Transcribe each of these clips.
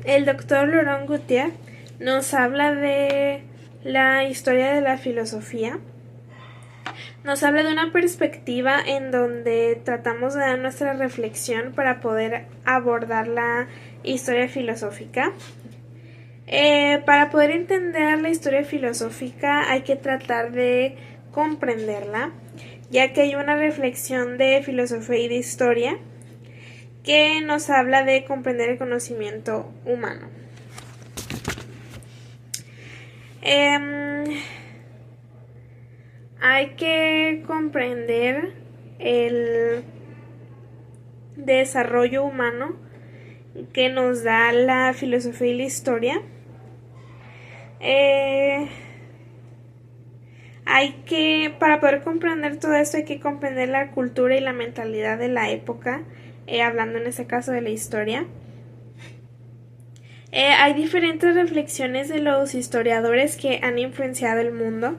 El doctor Laurent Gautier nos habla de la historia de la filosofía. Nos habla de una perspectiva en donde tratamos de dar nuestra reflexión para poder abordar la historia filosófica. Para poder entender la historia filosófica hay que tratar de comprenderla, ya que hay una reflexión de filosofía y de historia que nos habla de comprender el conocimiento humano. Hay que comprender el desarrollo humano que nos da la filosofía y la historia. Para poder comprender todo esto, hay que comprender la cultura y la mentalidad de la época, hablando en este caso de la historia. Hay diferentes reflexiones de los historiadores que han influenciado el mundo.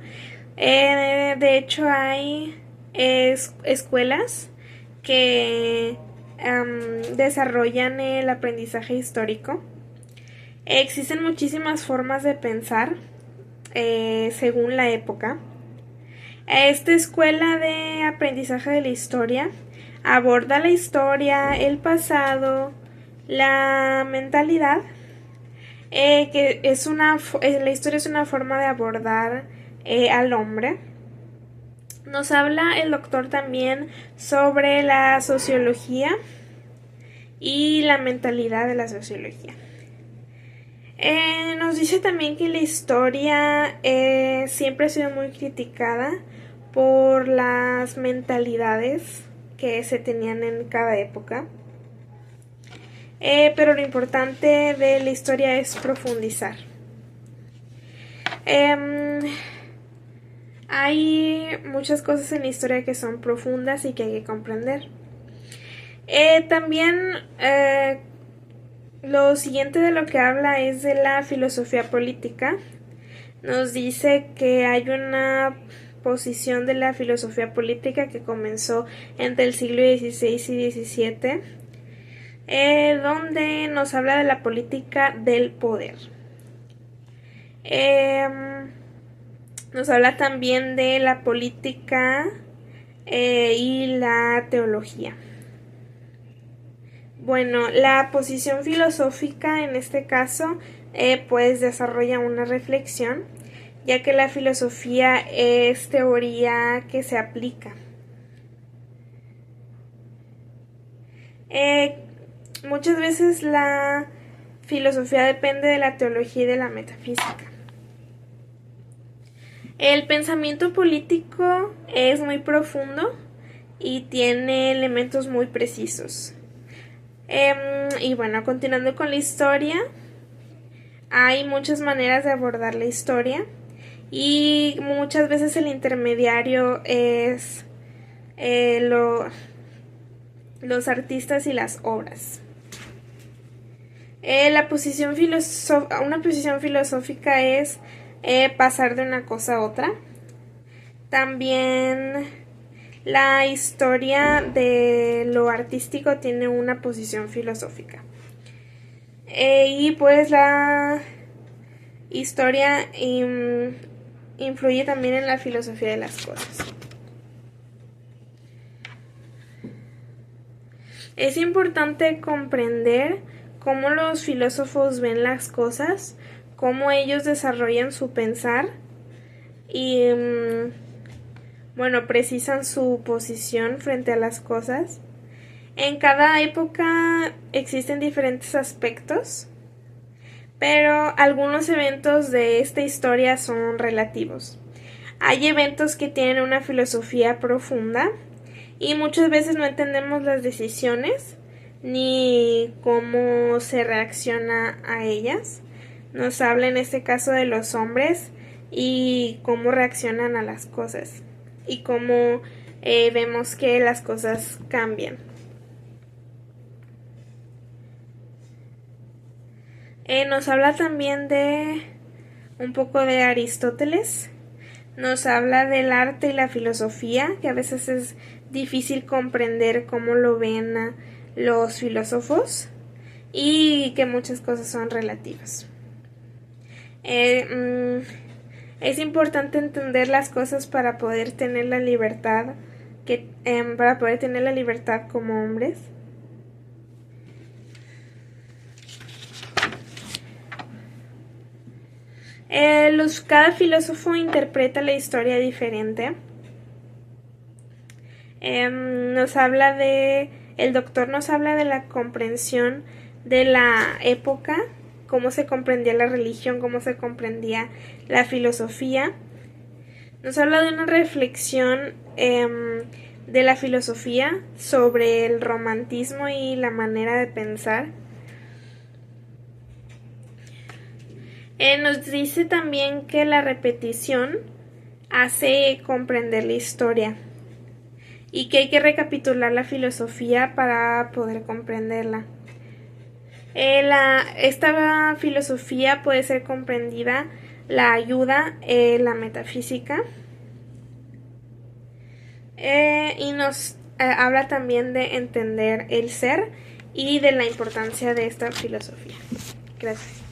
De hecho, hay escuelas que desarrollan el aprendizaje histórico. Existen muchísimas formas de pensar según la época. Esta escuela de aprendizaje de la historia aborda la historia, el pasado, la mentalidad, que la historia es una forma de abordar al hombre. Nos habla el doctor también sobre la sociología y la mentalidad de la sociología. Nos dice también que la historia siempre ha sido muy criticada por las mentalidades que se tenían en cada época. Pero lo importante de la historia es profundizar. Hay muchas cosas en la historia que son profundas y que hay que comprender. También lo siguiente de lo que habla es de la filosofía política. Nos dice que hay una posición de la filosofía política que comenzó entre el siglo XVI y XVII, donde nos habla de la política del poder. Nos habla también de la política y la teología. Bueno, la posición filosófica en este caso pues desarrolla una reflexión, ya que la filosofía es teoría que se aplica. Muchas veces la filosofía depende de la teología y de la metafísica. El pensamiento político es muy profundo y tiene elementos muy precisos. Y bueno, continuando con la historia, hay muchas maneras de abordar la historia y muchas veces el intermediario es los artistas y las obras. Una posición filosófica es pasar de una cosa a otra. También la historia de lo artístico tiene una posición filosófica. Y pues la historia influye también en la filosofía de las cosas. Es importante comprender cómo los filósofos ven las cosas, cómo ellos desarrollan su pensar y precisan su posición frente a las cosas. En cada época existen diferentes aspectos, pero algunos eventos de esta historia son relativos. Hay eventos que tienen una filosofía profunda y muchas veces no entendemos las decisiones ni cómo se reacciona a ellas. Nos habla en este caso de los hombres y cómo reaccionan a las cosas y cómo vemos que las cosas cambian. Nos habla también de un poco de Aristóteles. Nos habla del arte y la filosofía, que a veces es difícil comprender cómo lo ven los filósofos. y que muchas cosas son relativas. Es importante entender las cosas para poder tener la libertad como hombres. Cada filósofo interpreta la historia diferente. El doctor nos habla de la comprensión de la época, cómo se comprendía la religión, cómo se comprendía la filosofía. Nos habla de una reflexión de la filosofía sobre el romanticismo y la manera de pensar. Nos dice también que la repetición hace comprender la historia y que hay que recapitular la filosofía para poder comprenderla. Esta filosofía puede ser comprendida, la ayuda, la metafísica, y nos habla también de entender el ser y de la importancia de esta filosofía. Gracias.